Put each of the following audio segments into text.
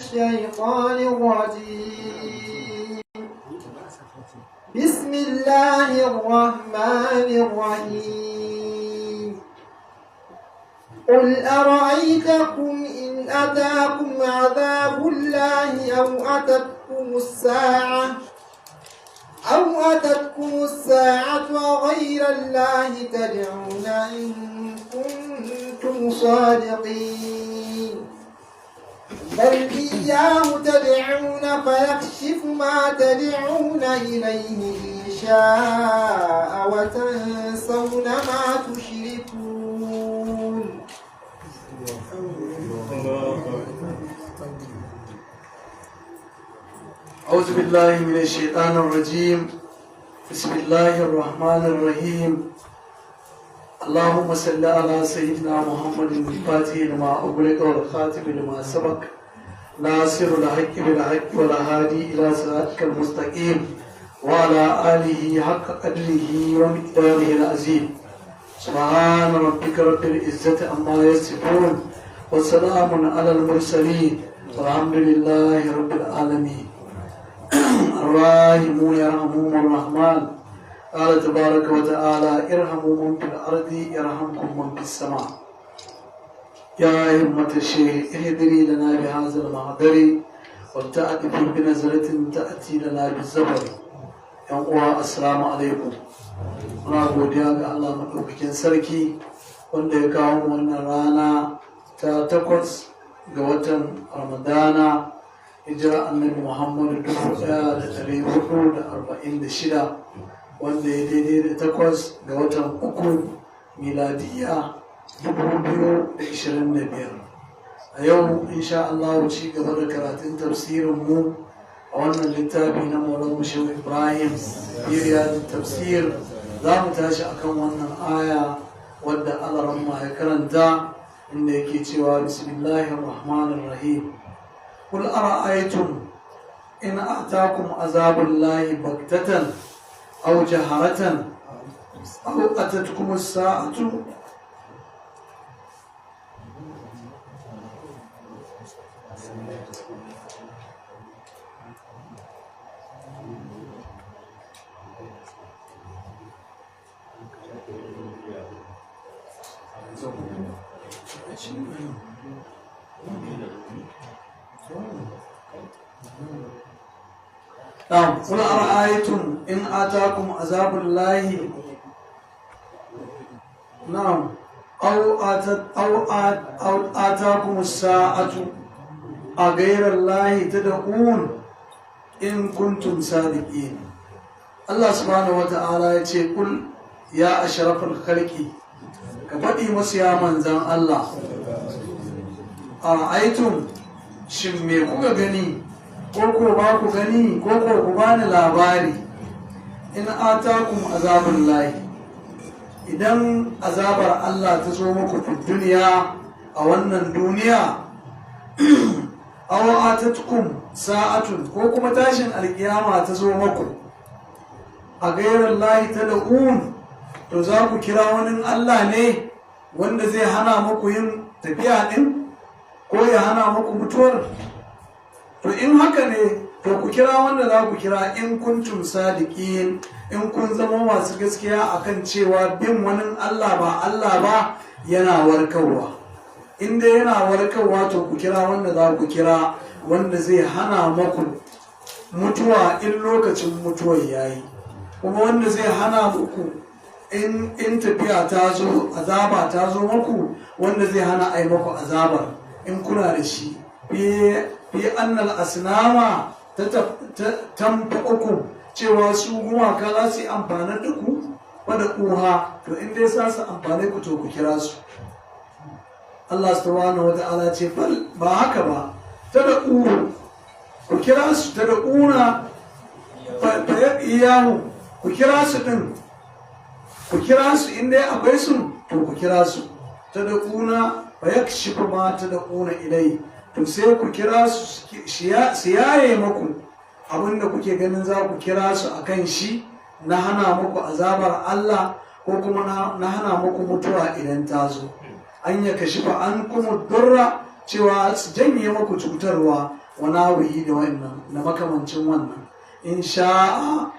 الشيطان الرجيم. بسم الله الرحمن الرحيم. قل أرأيتكم إن أتاكم عذاب الله أو أتتكم الساعة غير الله تدعون إن كنتم صادقين بل إياه تدعون فيكشف ما تدعون إليه إن شاء وتنسون ما تشركون. أعوذ بالله من الشيطان الرجيم. بسم الله الرحمن الرحيم. اللهم صل على سيدنا محمد الفاتح لما أغلق والخاتم لما سبق ناصر الحق بالحق والهادي إلى صراطك المستقيم وعلى آله حق قدره ومقداره العظيم. سبحان ربك رب العزة عما يصفون وسلام على المرسلين والحمد لله رب العالمين. الراحمون يرحمهم الرحمن قال تبارك وتعالى ارحموا من في الأرض يرحمكم من في السماء. يا همة الشيخ اهدري لنا بهذا المحضر ولتأتي بنظرة تأتي لنا بالزبر. السلام عليكم. muna godiya ga Allah maɗaukakin sarki wanda ya kawo wannan rana ta 8 ga watan Ramadana hijira annabi Muhammadu 1446 wanda ya daidai da 8 ga watan 3 miladiya 2025. A yau insha Allah ci gaba da karatun tafsirin mu a wannan littafi na Maulana Shehu Ibrahim Riyadut Tafsir. Za mu tashi akan wannan aya wadda Allah ya karanta inda yake cewa bismillahir rahmanir rahim. قل أرأيتم إن أتاكم عذاب الله بغتة أو جهرة أو أتتكم الساعة قل أرأيتم إن آتاكم عذاب الله أو آتاكم الساعة أغير الله تدعون إن كنتم صادقين. الله سبحانه وتعالى يقول يا أشرف الخلق كفدي مسيا منزان الله أرأيتم شميكو غني ko ba ku gani ko ku bani labari in atakum azabul lahi idan azabar Allah ta zo muku fi duniya a wannan duniya aw atatkum sa'atun ko kuma tashin alkiyama ta zo muku a gairar lahi tad'un to za ku kira wani Allah ne wanda zai hana muku yin tafiya din ko ya hana muku mutuwar. To in haka ne to ku kira wanda za ku kira in kuntum sadiqin, in kun zama masu gaskiya akan cewa bin wani Allah ba yana warkarwa. In dai yana warkarwa to ku kira wanda za ku kira wanda zai hana maku mutuwa in lokacin mutuwar yayi, kuma wanda zai hana muku in tafiya ta zo azaba ta zo maku, wanda zai hana ai maku azabar in kuna da shi. fi annal asnama tanfa'ukum cewa su gumaka za su yi amfani da ku wadda ƙuha, to in dai sa su amfani ku to ku kira su. Allah subhanahu wa ta'ala ce ba haka ba, ta da ku kira su, ta da ƙuna iyahu ku kira su ɗin, ku kira su in dai akwai su to ku kira su. Ta da ƙuna ba ya shi ma ta da ƙuna ilai, to sai ku kira su yaye maku abinda kuke ganin za ku kira su a kan shi na hana muku azabar Allah ko kuma na hana muku mutuwa idan ta zo. An ya kashi fa an kuma durra cewa su janye muku cutarwa wa nawihi da wannan da makamancin wannan in sha'a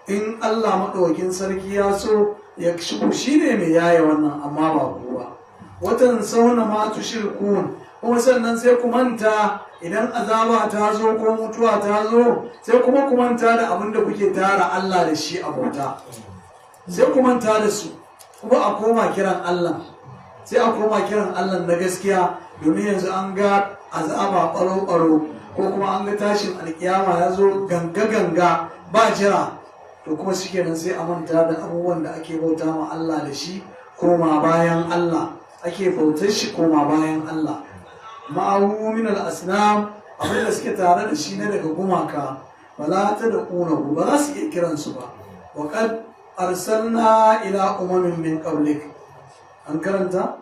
in Allah maɗaukin sarki ya so ya shigo shi ne mai yaye wannan amma ba kowa watan sauna ma tushrikun kuma sannan sai ku manta idan azaba ta zo ko mutuwa ta zo sai kuma ku manta da abin da kuke tara Allah da shi a bauta sai ku manta da su kuma a koma kiran Allah sai a koma kiran Allah na gaskiya domin yanzu an ga azaba ɓaro-ɓaro ko kuma an ga tashin alkiyama ya zo ganga-ganga ba jira to kuma shi kenan sai a manta da abubuwan da ake bauta ma Allah da shi koma bayan Allah ake bautar shi koma bayan Allah ma'ahu min al-asnam abin da suke tare da shi ne daga gumaka wala ta da ƙunahu ba za su iya kiransu ba wa qad arsalna ila umamin min qablik an karanta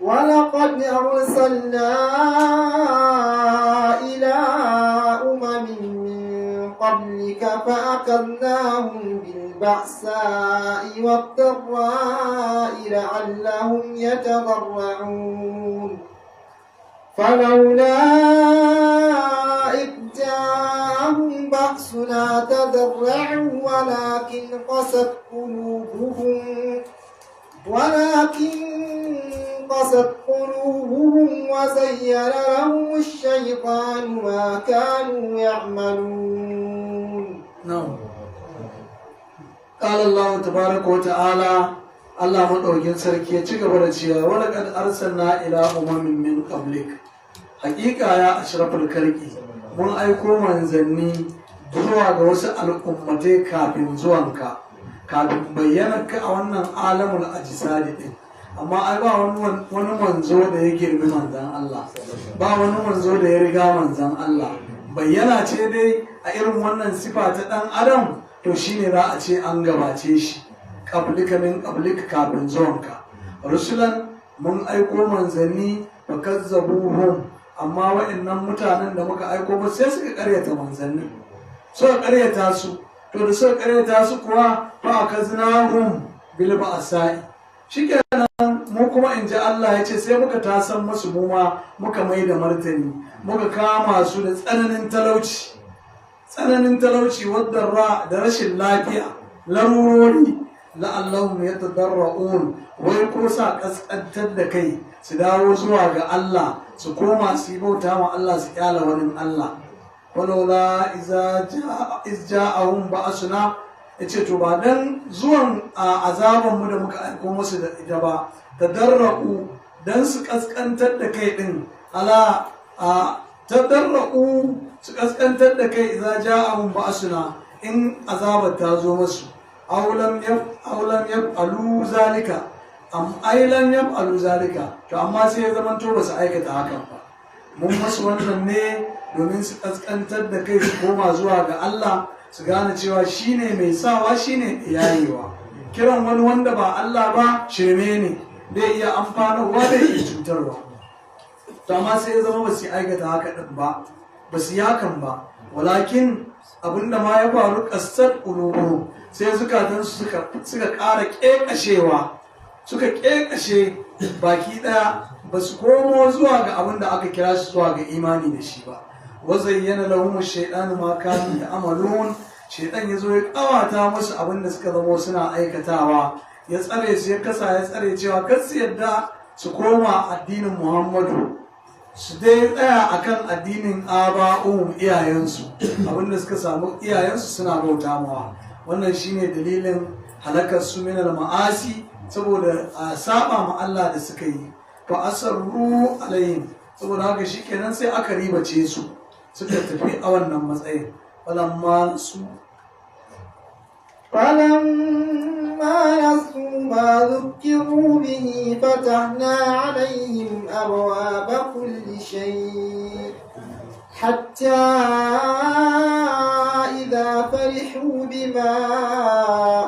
ولقد أرسلنا إلى أمم من قبلك فأخذناهم بالبأساء والضراء لعلهم يتضرعون فلولا إذ جاءهم بأسنا تضرعوا ولكن قست قلوبهم وزين لهم الشيطان ما كانوا يعملون. نعم. قال الله تبارك وتعالى Allah maɗaukin sarki ya ci gaba da cewa wani kad arsalna ila umamin min qablik haƙiƙa ya ashraful khalqi mun aiko manzanni zuwa ga wasu al'ummatai kafin zuwanka kafin bayyanarka a wannan alamul ajsadi din amma ai ba wani manzo da ya girmi manzan Allah ba wani manzo da ya riga manzan Allah bayyana ce dai a irin wannan sifa ta ɗan adam to shine za a ce an gabace shi qablika min qablika kafin zuwanka rusulan mun aiko manzanni fa kazzabuhum amma wa'annan mutanen da muka aiko ba sai suka karyata manzanni suka karyata su to da suka karyata su kuwa fa akaznahum bil ba'sa'i shikenan mu kuma in ji Allah ya ce sai muka tasan musu mu ma muka mai da martani muka kama su da tsananin talauci wadda da rashin lafiya larurori la'allahum yatadarra'un wai ko sa kaskantar da kai su dawo zuwa ga Allah su koma su yi bauta ma Allah su kyala wani Allah walaula iz ja'ahum ba'suna yace to ba dan zuwan azaban mu da muka aiko musu da ita ba tadarra'u dan su kaskantar da kai din ala tadarra'u su kaskantar da kai idza ja'ahum ba'suna in azabar ta zo musu aulam yaf'alu zalika lam yaf'alu zalika to amma sai ya zama to ba su aikata hakan ba mun masu wannan ne domin su kaskantar da kai su koma zuwa ga Allah su gane cewa shine mai sawa shine yayewa kiran wani wanda ba Allah ba shirme ne zai iya amfanarwa da iya cutarwa to amma sai ya zama ba su aikata haka din ba su yi hakan ba walakin abinda ma ya faru kasar ulubu sai zukatansu suka ƙara ƙeƙashewa suka ƙeƙashe baki ɗaya ba su komo zuwa ga abin da aka kira shi zuwa ga imani da shi ba wazayyana lahum ash-shaytanu ma kanu ya'malun shaytan yazo ya ƙawata musu abin da suka zama suna aikatawa ya tsare su ya tsare cewa kar su yadda su koma addinin Muhammadu su dai tsaya akan addinin aba'um iyayensu abinda suka samu iyayensu suna bauta mawa wannan shine dalilin halakar su min al-ma'asi saboda a saba ma Allah da suka yi fa asarru alaihim saboda haka shikenan sai aka ribace su suka tafi a wannan matsayin falamma نسوا ما ذكروا به فتحنا عليهم أبواب كل شيء حتى إذا فرحوا بما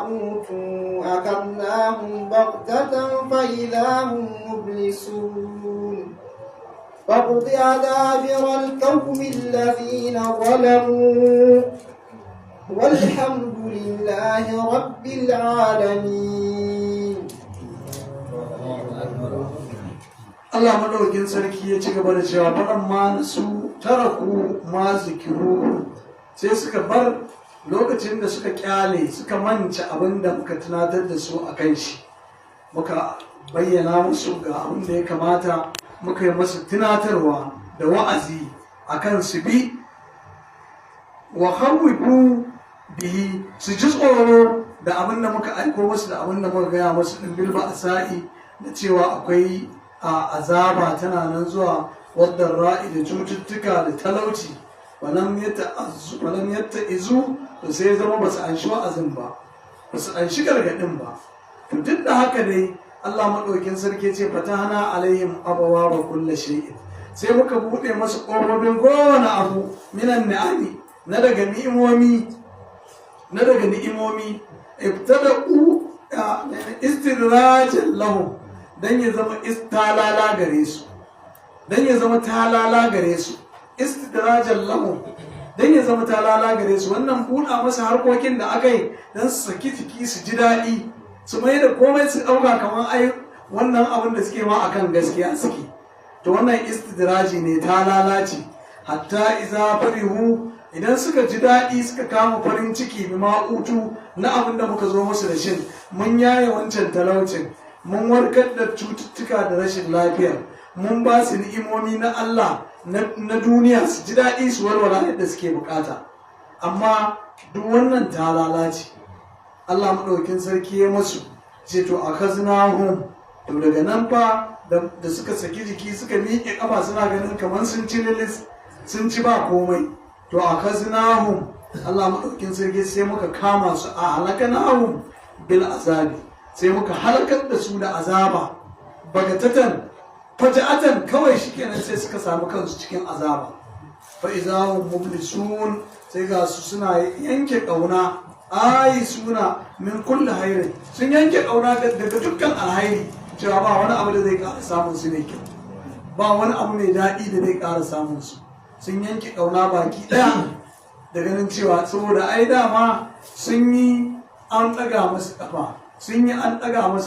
أوتوا أخذناهم بغتة فإذا هم مبلسون فقطع دابر القوم الذين ظلموا والحمد لله رب العالمين. Allah madaukakin sarki ya ci gaba da cewa faɗan ma su taraku ma zikiru, sai suka bar lokacin da suka kyale suka manci abin da muka tunatar da su a kan shi, muka bayyana musu ga abin da ya kamata, muka yi masu tunatarwa da wa'azi a kan su bi, wa hawwiku bihi, su ji tsoro da abin da muka aiko masu da abin da muka gaya masu ɗin bilba a sa'i, da cewa akwai azaba tana nan zuwa wadda ra'i da cututtuka da talauci. walam yatta izu, to sai zama ba su an shi wa'azin ba, ba su an shi gargaɗin ba. To duk da haka dai Allah maɗaukin sarki ce fatahana alaihim abawa ba kulla shay'in, sai muka buɗe masu ƙofofin kowane abu minan ni'ami, na daga ni'imomi ibtada'u istidrajan lahum, dan ya zama talala gare su, istidrajan lahum, dan ya zama talala gare su. Wannan buɗa masa harkokin da aka yi dan su saki jiki su ji daɗi, su mai da komai su ɗauka kamar ai wannan abin da suke ma akan gaskiya suke. To wannan istidraji ne, talala ce. Hatta iza farihu, idan suka ji daɗi suka kama farin ciki bi ma'utu na abin da muka zo musu da shin, mun yaye wancan talaucin, mun warkar da cututtuka da rashin lafiya, mun ba su ni'imomi na Allah na duniya, su ji daɗi su walwala yadda suke bukata. Amma duk wannan ta lalace. Allah maɗaukin sarki ya masu ce to a kazinahum, to daga nan fa da suka saki jiki suka miƙe ƙafa suna ganin kamar sun ci lilis, sun ci ba komai. To a kazinahum, Allah maɗaukin sarki sai muka kama su, a halakanahum bil azabi, sai muka halakar da su da azaba bagatatan faja'atan, kawai shikenan sai suka samu kansu cikin azaba. Fa izahum mublisun, sai ga su suna yanke kauna, suna min kulli hayrin, sun yanke kauna daga dukkan alhairi, cewa ba wani abu da zai ƙara samun su ne kyau, ba wani abu mai daɗi da zai ƙara samun su. Sun yanke kauna baki ɗaya da ganin cewa saboda ai dama sun yi an ɗaga masu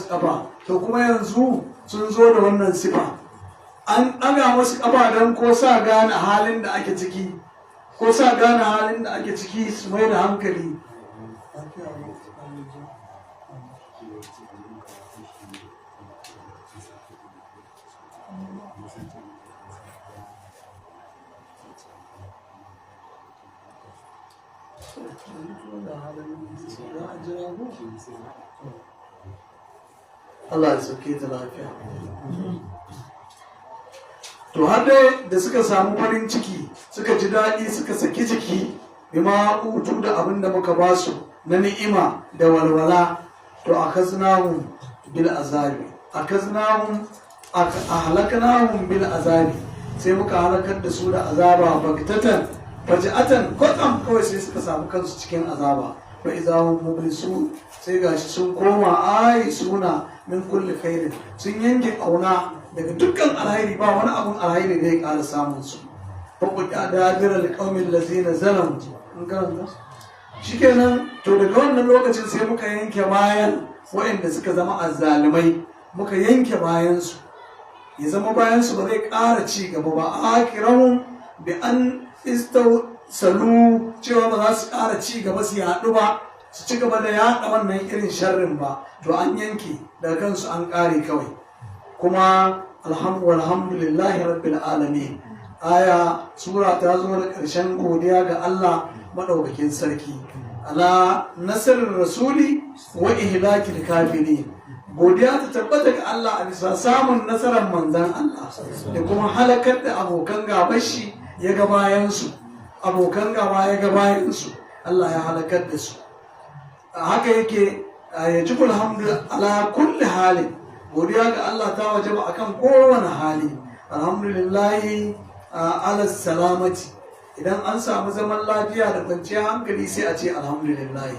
ƙafa, to kuma yanzu sun zo da wannan sifa, an ɗaga masu ƙafa don ko sa gane halin da ake ciki, su mai da hankali. Allah ya sauke ta lafiya. To har dai da suka samu farin ciki, suka ji daɗi, suka saki jiki bima utu da abin da muka ba su na ni'ima da walwala, to akaznahum bil azabi, ahlaknahum bil azabi, sai muka halakar da su da azaba bagtatan faj'atan, kwatsam kawai sai suka samu kansu cikin azaba. Fa izahum mublisun, sai gashi sun koma suna min kulli khairin, sun yanke kauna daga dukkan alhairi, ba wani abun alhairi da ya ƙara samun su. Fa qad adira liqaumin lazina zalamu, in karanta shikenan. To daga wannan lokacin sai muka yanke bayan waɗanda suka zama azzalimai, muka yanke bayansu, ya zama bayansu ba zai ƙara ci gaba ba. Akirahum bi an salu, cewa ba za su ƙara ci gaba su yaɗu ba, su ci gaba da yaɗa wannan irin sharrin ba. To an yanke daga kansu, an ƙare kawai. Kuma alhamdulillahi rabbil alamin, sura ta zo da ƙarshen godiya ga Allah maɗaukakin sarki, ala nasarar rasuli wa ihlakil kafirin. Godiya ta tabbata ga Allah a bisa samun nasarar manzan Allah da kuma halakar da abokan gaban shi ya ga bayansu, Allah ya halakar da su. Haka yake ya ji alhamdu ala kulli halin, godiya ga Allah ta wajaba akan kowane hali. Alhamdulillahi ala salamati, idan an samu zaman lafiya da kwanciyar hankali sai a ce alhamdulillahi.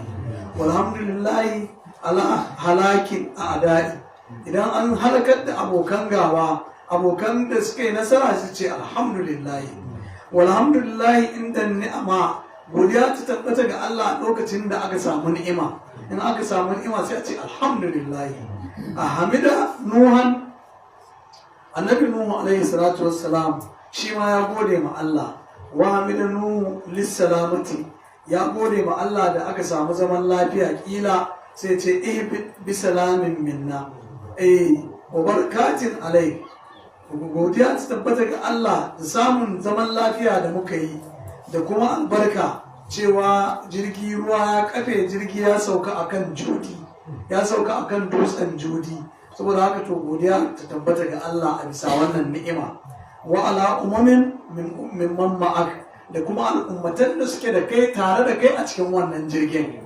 Walhamdulillahi ala halakin a'da'i, idan an halakar da abokan gaba, abokan da suka yi nasara su ce alhamdulillahi. Walhamdulillahi inda ni'ama, godiya ta tabbata ga Allah a lokacin da aka samu ni'ima. In aka samu ni'ima sai a ce alhamdulillahi. A hamida nuhan annabi nuhu alaihi salatu wassalam shi ma ya gode ma Allah wa hamida nuhu lissalamati ya gode ma Allah da aka samu zaman lafiya kila sai ce bi salamin minna wa barakatin alai godiya ta tabbata ga Allah da samun zaman lafiya da muka yi da kuma albarka cewa jirgi ruwa ya kafe jirgi ya sauka akan judi ya sauka akan dutsen judi saboda haka to godiya ta tabbata ga Allah a bisa wannan ni'ima wa ala umamin min ma'ak da kuma al'ummatan da suke da kai tare da kai a cikin wannan jirgin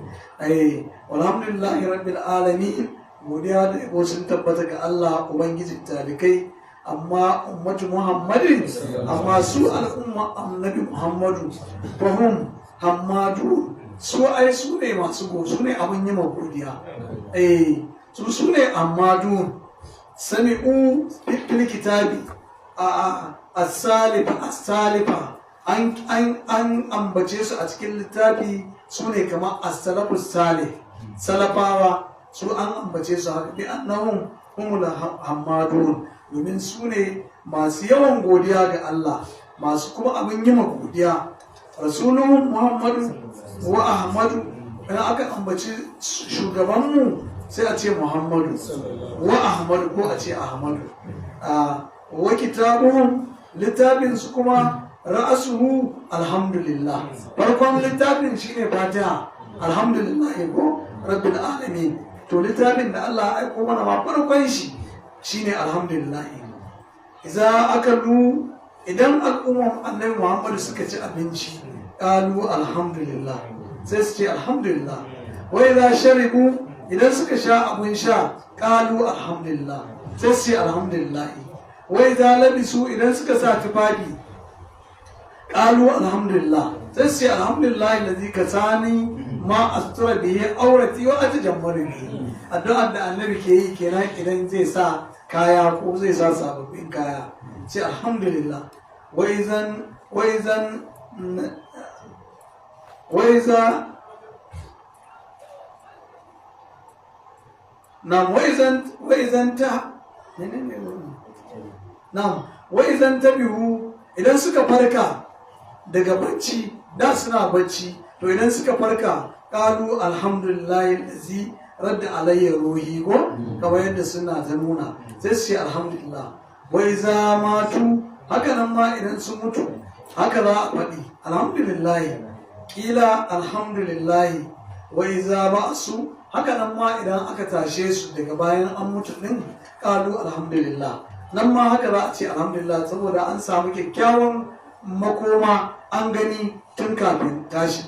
walhamdulillahi rabbil alamin godiya da yabo sun tabbata ga Allah ubangijin talikai amma ummatu muhammadin amma su al'umma annabi muhammadu fahim hammadu su ai su ne masu su ne abin yi godiya su ne ammadu sami'u fil kitabi as-salifa an ambace su a cikin littafi su ne kamar as-salafus salih salafawa su an ambace su haka bi annahum humul hammadun domin su ne masu yawan godiya ga Allah masu kuma abin yi godiya rasulun muhammadu wa ahmadu idan aka ambaci shugabanmu sai a ce muhammadu wa ahmadu ko a ce ahmadu wa kitabun littafin su kuma ra'asuhu alhamdulillah farkon littafin shine fatiha alhamdulillah ko rabbil alamin to littafin da Allah ya aiko mana ma farkon shi shine alhamdulillah idan al'umman annabi Muhammad suka ci abinci qalu alhamdulillah sai su ce alhamdulillah wa idza sharibu idan suka sha abin sha qalu alhamdulillah sai su ce alhamdulillah wa idza labisu idan suka sa tufafi qalu alhamdulillah sai su ce alhamdulillah alladhi kasani ma astura bihi aurati wa atajammalu bihi addu'ar da annabi ke yi kenan idan zai sa kaya ko zai sa sababbin kaya sai alhamdulillah wa'izan ta biyu idan suka farka daga bacci da suna bacci to idan suka farka ƙalu alhamdulillah lazi radda alayya ruhi ko kamar yadda suna ta nuna sai su ce alhamdulillah wai za matu haka nan ma idan sun mutu haka za a faɗi alhamdulillah kila alhamdulillah wai za ba su haka nan ma idan aka tashe su daga bayan an mutu din ƙalu alhamdulillah nan ma haka za a ce alhamdulillah saboda an samu kyakkyawan makoma an gani tun kafin tashi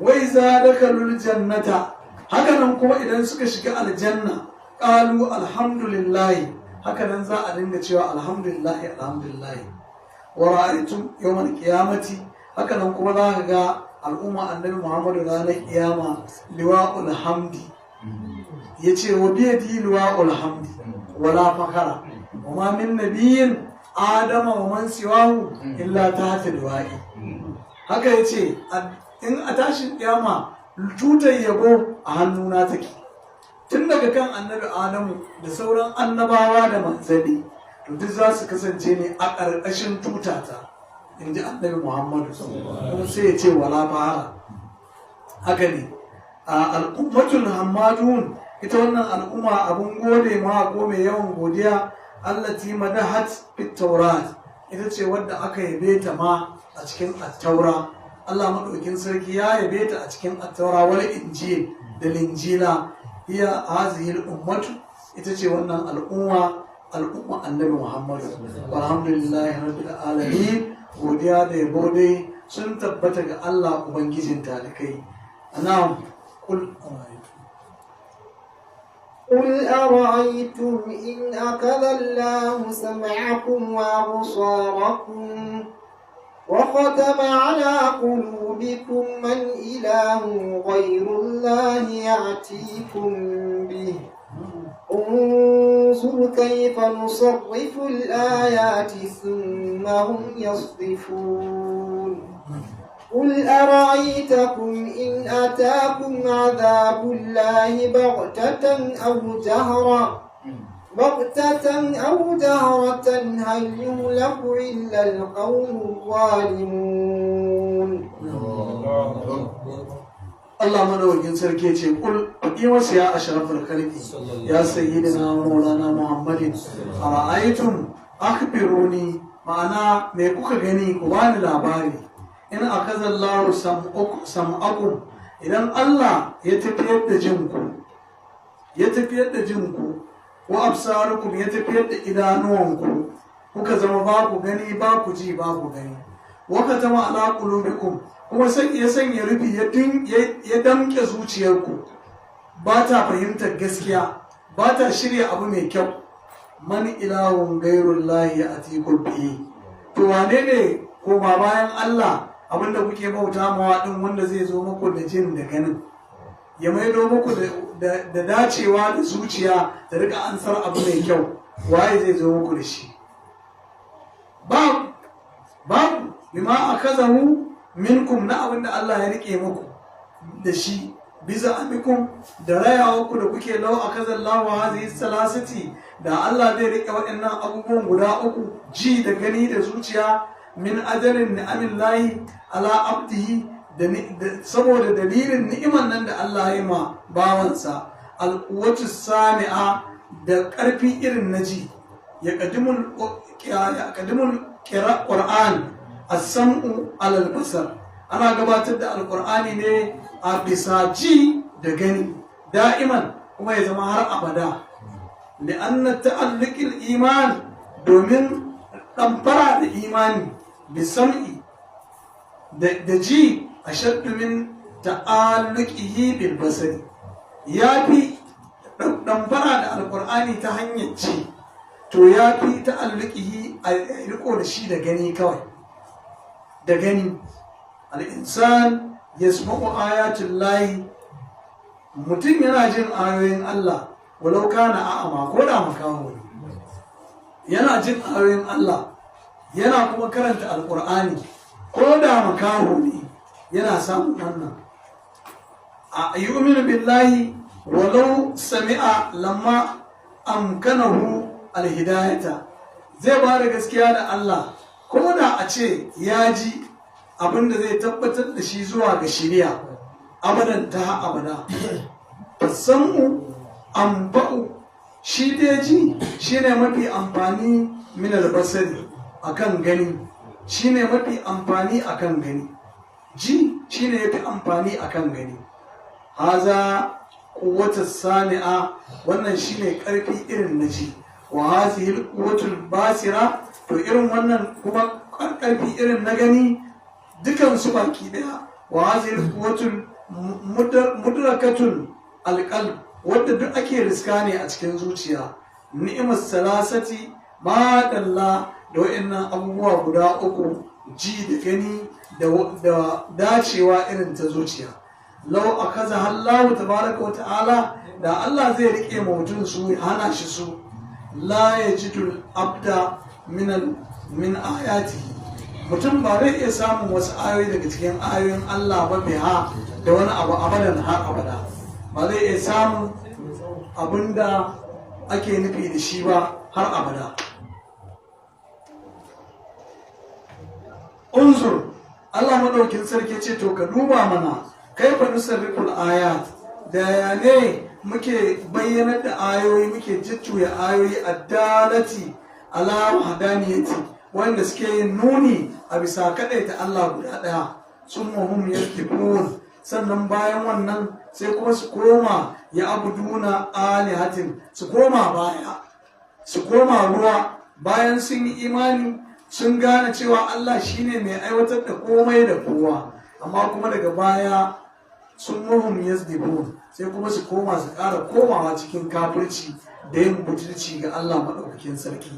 wai za dakalul jannata haka nan kuma idan suka shiga aljanna qalu alhamdulillah haka nan za a dinga cewa alhamdulillah alhamdulillah wa ra'aytum yawmal qiyamati haka nan kuma za ka ga al'umma annabi Muhammadu ranar kiyama liwa'ul hamdi yace wa biyadi liwa'ul hamdi wala fakara wa ma min nabiyyin adama wa man siwahu illa tahta liwa'i haka yace in a tashin kiyama tutar yabo a hannuna take tun daga kan annabi adamu da sauran annabawa da manzanni to duk za su kasance ne a ƙarƙashin tutata in ji annabi muhammadu kuma sai ya ce wala fara haka ne a al'ummatul hammadun ita wannan al'umma abun gode ma ko mai yawan godiya allati madahat fit taurat ita ce wadda aka yabe ta ma a cikin at-taura Allah maɗaukin sarki ya yabe ta a cikin attaura wal injil da linjila iya hazihil ummatu ita ce wannan al'umma annabi Muhammadu alhamdulillahi rabbil alamin godiya da yabo dai sun tabbata ga Allah ubangijin talikai na'am قل أرأيتم إن أخذ الله سمعكم وأبصاركم وختم على قلوبكم من إله غير الله يأتيكم به انظر كيف نصرف الآيات ثم هم يصدفون قل أرأيتكم إن أتاكم عذاب الله بغتة أو جهرا بغتة أو جهرة هل يهلك إلا القوم الظالمون. Allah madawakin sarki ce kul yi wasu ya ashrafal khalqi ya sayyidina maulana muhammadin ara'aytum akhbiruni, ma'ana me kuka gani ku bani labari. In akazallahu sam'akum, idan Allah ya tafiyar da jinku wa absarukum ya tafiyar da idanuwanku, kuka zama ba ku gani ba ku ji ba ku gani, wa katama ala qulubikum, kuma sai ya sanya rufi ya damke zuciyarku, ba ta fahimtar gaskiya, ba ta shirya abu mai kyau. Man ilahun gairullahi atikum bihi, to wane ne koma bayan Allah abinda kuke bauta mawa din, wanda zai zo muku da jin da ganin, ya maido muku da dacewa da zuciya da rika ansar abu mai kyau? Waye zai zo muku da shi? babu bima akazahu minkum, na abinda Allah ya rike muku da shi, biza amikum da rayawarku da kuke lau akazallahu hadhihi salasati, da Allah zai rike waɗannan abubuwan guda uku, ji da gani da zuciya, min ajalin ni'amillahi ala abdihi, saboda dalilin ni'iman nan da Allah ya ma bawansa, alquwwatu sami'a, da ƙarfi irin na ji, ya qadimul Qur'an as-sam'u alal basar, ana gabatar da alqur'ani ne a bisa ji da gani da'iman, kuma ya zama har abada. li'anna ta'alluqil iman, domin ɗamfara da imani bisam'i da ji ashaddu min ta'alluqihi bil basari, yafi ɗamfara da alqur'ani ta hanyar ji, to yafi ta'alluqihi a riko da shi da gani kawai. Da gani al'insan ya smaku ayatun layi, mutum yana jin ayoyin Allah walau kana a'ama, ko da makaho ne yana jin ayoyin Allah, yana kuma karanta alƙur'ani, ko da makaho ne yana samun wannan. A yu'minu billahi walau sami'a lamma amkanahu alhidayata, zai ba da gaskiya da Allah ko da a ce ya ji abinda zai tabbatar da shi zuwa ga shiriya abadan ta abada. Fasamu amba'u, shi dai ji shine mafi amfani min albasari akan gani, shine mafi amfani akan gani, ji shine yafi amfani akan gani. Haza quwwatus sami'a, wannan shine karfi irin na ji. Wa hazihil quwwatul basira, to irin wannan kuma karfi irin na gani, dukan su baki daya. Wa hazihil quwwatul mudrakatul alqalb, wadda duk ake riska ne a cikin zuciya. Ni'mas salasati, ma dalla da wayannan abubuwa guda uku, ji da gani da dacewa irin ta zuciya. Lau akaza Allahu tabaraka wa ta'ala, da Allah zai rike mutum su, hana shi su, la yajidul abda min ayati, mutum ba zai iya samun wasu ayoyi daga cikin ayoyin Allah ba, biha da wani abu abadan har abada, ba zai iya samun abinda ake nufi da shi ba har abada. Unzur, Allah madaukin sarki ce to ka duba mana, kaifa nusarriful ayat, da ya ne muke bayyanar da ayoyi, muke jujjuya ayoyi addalati ala wahdaniyati, wanda suke yin nuni a bisa kadaita Allah guda daya. Summuhum yasbihun, sannan bayan wannan sai kuma su koma ya abuduna alihatin, su koma baya, su koma ruwa, bayan sun yi imani sun gane cewa Allah shine mai aiwatar da komai da kowa, amma kuma daga baya sun muhum yazdibun, sai kuma su koma su ƙara komawa cikin kafirci da yin butulci ga Allah maɗaukakin sarki.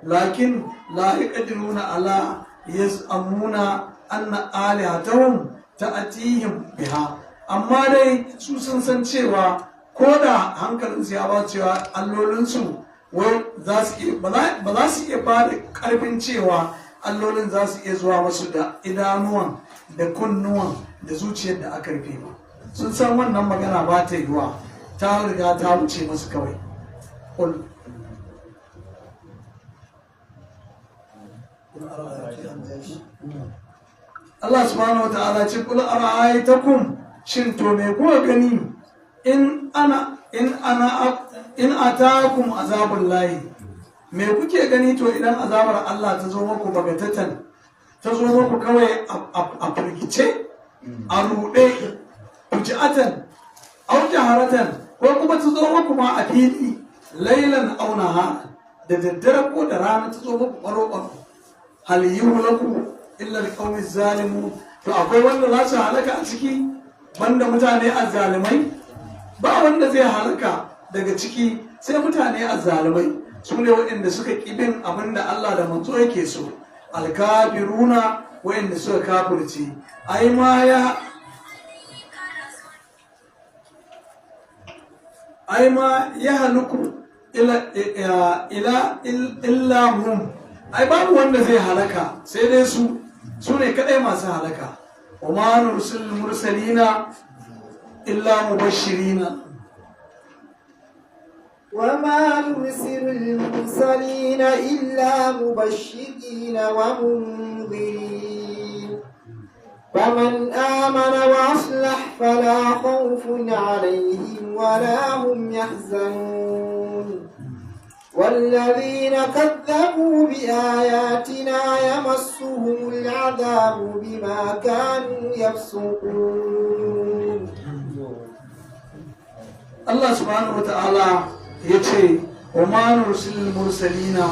Lakin la yaqdiruna ala yaz'amuna anna alihatahum ta'atihim biha, amma dai su sun san cewa ko da hankalinsu ya ba cewa allolinsu wai ba za su iya ba da ƙarfin cewa allolin za su iya zuwa masu da idanuwan da kunnuwan da zuciyar da aka rufe ba. Sun san wannan magana ba ta yiwa, ta riga ta wuce masu kawai. Allah subhanahu wa ta'ala ce kul ara'aytakum shin to me kuka gani in atakum azabul lahi me kuke gani to idan azabar Allah ta zo muku bagatatan ta zo muku kawai a firgice a ruɗe fuji'atan aw jaharatan ko kuma ta zo muku ma a fili lailan aw nahar da daddare ko da rana ta zo muku ɓaro-ɓaro hal yuhlaku illa alqawmi zalimun to akwai wanda za su halaka a ciki banda mutane azzalimai ba wanda zai halaka daga ciki sai mutane azzalimai su ne waɗanda suka ƙibin abin da Allah da manzo yake so alkafiruna waɗanda suka kafirci ai ma ya haluku illa hum ai babu wanda zai halaka sai dai su ne kadai masu halaka wa ma nursil mursalina illa mubashirina وما نرسل المرسلين إلا مبشرين ومنذرين فمن آمن وأصلح فلا خوف عليهم ولا هم يحزنون والذين كذبوا بآياتنا يمسهم العذاب بما كانوا يفسقون. الله سبحانه وتعالى yace wa ma nursilul mursalina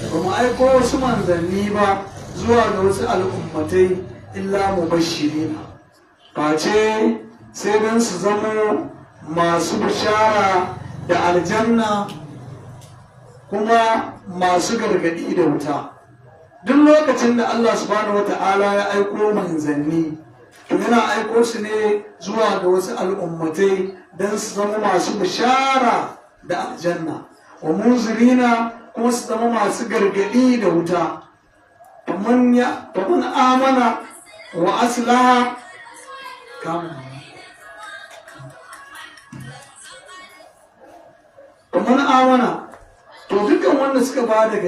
ba mu aiko wasu manzanni ba zuwa ga wasu al'ummatai illa mubashirina face sai don su zama masu bishara da aljanna kuma masu gargadi da wuta. Duk lokacin da Allah subhanahu wata'ala ya aiko manzanni to yana aiko su ne zuwa ga wasu al'ummatai don su zama masu bishara da aljanna wa munzirina kuma su zama masu gargadi da wuta. faman amana wa aslaha faman amana to dukkan wanda suka ba da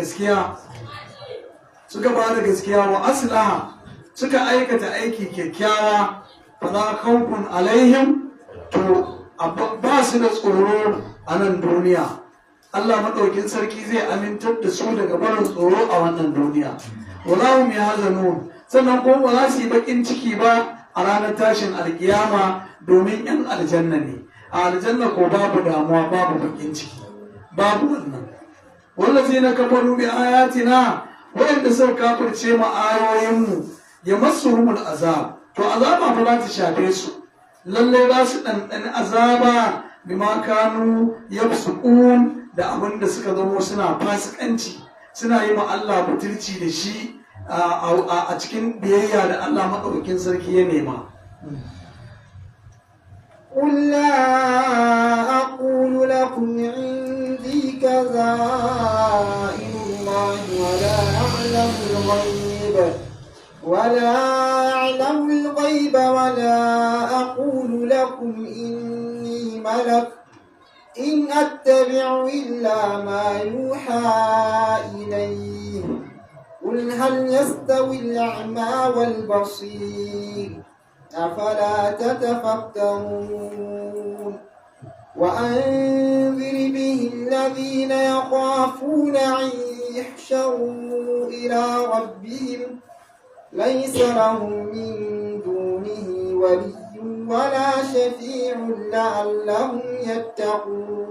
gaskiya wa aslaha suka aikata aiki kyakkyawa fala khawfun alaihim to ba su da tsoro a nan duniya. Allah maɗaukin sarki zai amintar da su daga barin tsoro a wannan duniya. Wala hum yahzanun sannan kuma ba za su yi bakin ciki ba a ranar tashin alkiyama domin yan aljanna ne. A aljanna ko babu damuwa babu bakin ciki babu wannan. Wallazina kafaru bi ayatina wa'anda suka kafirce mu ayoyinmu yamassuhumul azab to azaba fa za ta shafe su. Lalle za su ɗanɗani azaba bima kanu yafsukun da abin da suka zamo suna fasikanci suna yi ma Allah butulci da shi a cikin biyayya da Allah maɗaukakin sarki ya nema. قل لا أقول لكم عندي خزائن الله ولا أعلم الغيب ولا أقول لكم إني ملك إن أتبع إلا ما يوحى إليه قل هل يستوي الأعمى والبصير أفلا تتفكرون وأنذر به الذين يخافون أن يحشروا إلى ربهم ليس لهم من دونه ولي ولا شفيع لعلهم يتقون.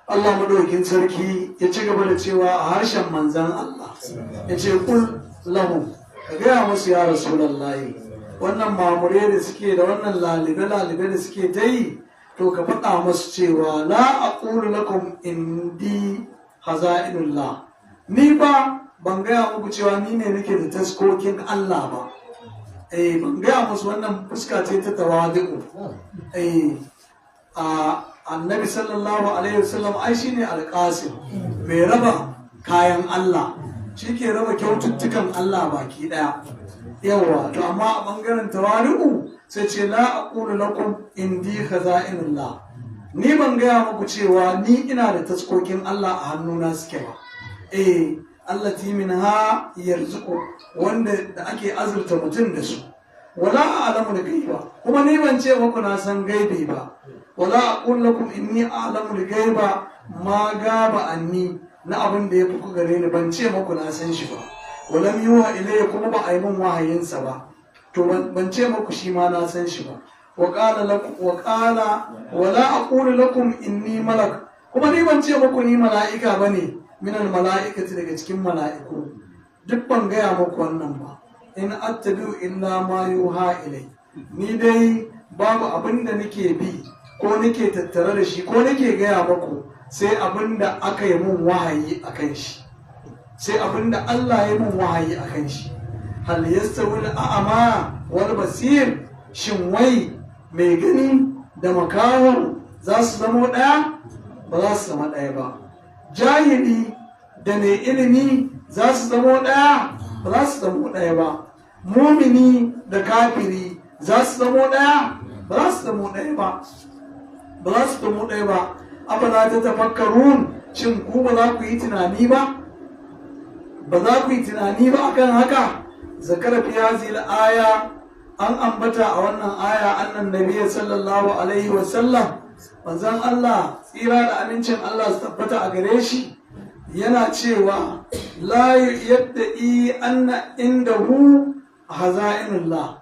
Allah madaukin sarki ya ci gaba da cewa a harshen manzan Allah ya ce kul lahum ka gaya musu ya rasulullahi wannan mamure da suke da wannan lalibe da suke ta yi to ka faɗa musu cewa la aqulu lakum indi haza'inullah ni ban gaya muku cewa ni ne nake da taskokin Allah ba ban gaya musu wannan fuska ce ta tawadu annabi sallallahu alaihi wasallam ai shine alqasim mai raba kayan Allah shi ke raba kyaututtukan Allah baki daya yawa to amma a bangaren tawadu sai ce la aqulu lakum indi khaza'inullah ni ban gaya muku cewa ni ina da taskokin Allah a hannuna suke ba allati minha yarzuqu wanda da ake azurta mutum da su wala a'lamu al-ghaiba kuma ni ban ce muku na san gaibi ba wala aqul lakum inni a'lamu al-ghaiba ma gaba anni na abin da ya fi gare ni ban ce muku na san shi ba walam yuha ilayya kuma ba a yi min wahayinsa ba to ban ce muku shi ma na san shi ba wa qala wala aqulu lakum inni malak kuma ni ban ce muku ni mala'ika bane minal mala'ikati daga cikin mala'iku duk ban gaya muku wannan ba in attabi'u illa ma yuha ilai ni dai babu abin da nake bi ko nake tattare da shi ko nake gaya muku sai abin da aka yi mun wahayi akan shi sai abin da Allah ya mun wahayi akan shi hal yastawi al-a'ma wal basir shin wai mai gani da makaho za su zama ɗaya ba za su zama ɗaya ba jahili da mai ilimi za su zama ɗaya ba za su zama ɗaya ba mumini da kafiri za su zama ɗaya ba za su zama ɗaya ba ba za su zama ɗaya ba abana ta tafakkarun shin ku ba za ku yi tunani ba ba za ku yi tunani ba akan haka zakara fi hazil aya an ambata a wannan aya annan nabiyyi sallallahu alaihi wa sallam manzon Allah tsira da amincin Allah su tabbata a gare shi yana cewa la yadda'i anna indahu haza'inullah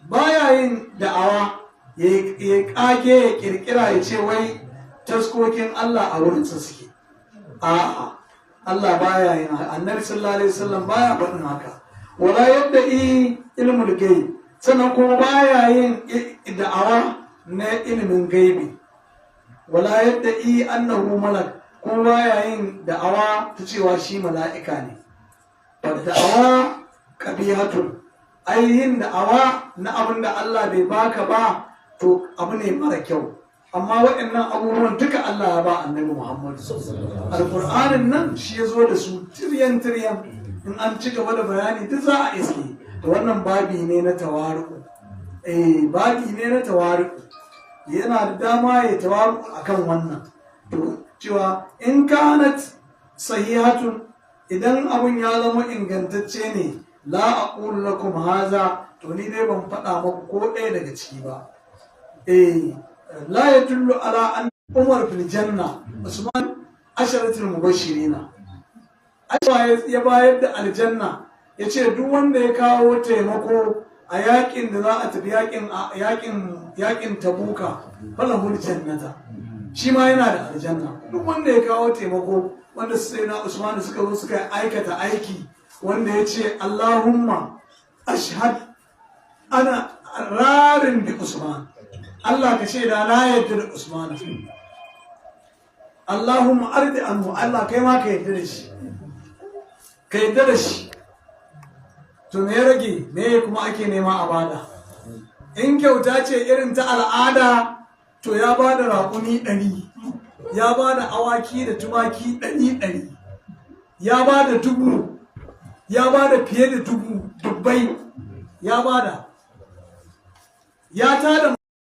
baya yin da'awa ya kage ya kirkira ya ce wai taskokin Allah a wurin sa suke a'a Allah baya yin annabi sallallahu alaihi wasallam baya faɗin haka wala yadda'i ilmul ghaib sannan kuma baya yin da'awa na ilimin gaibi wala yadda'i annahu malak kuma baya yin da'awa ta cewa shi mala'ika ne da'awa qabihatun yin da'awa na abin da Allah bai baka ba to abu ne mara kyau amma waɗannan abubuwan duka Allah ya ba annabi Muhammad alƙur'anin nan shi ya zo da su tiryan in an ci gaba da bayani duk za a iske to wannan babi ne na tawari'u babi ne na tawari'u yana da dama ya tawari'u akan wannan to cewa in kanat sahihatun idan abun ya zama ingantacce ne la aqulu lakum haza to ni dai ban faɗa muku ko ɗaya daga ciki ba la yadullu ala an umar fil janna usman asharatul mubashirina ya bayar da aljanna ya ce duk wanda ya kawo taimako a yakin da za a tafi yakin tabuka falahul jannata shi ma yana da aljanna duk wanda ya kawo taimako wanda sai na usman suka zo suka aikata aiki wanda ya ce Allahumma ashhad ana rarin bi usman Allah ka ce da na yadda da usman Allahumma ardi anhu Allah kai ma ka yadda da shi ka yadda da shi to me rage me kuma ake nema a bada in kyauta ce irin ta al'ada to ya bada raƙumi 100 ya bada awaki da tumaki 100 ya bada 1000 ya bada fiye da 1000 dubbai ya bada ya tada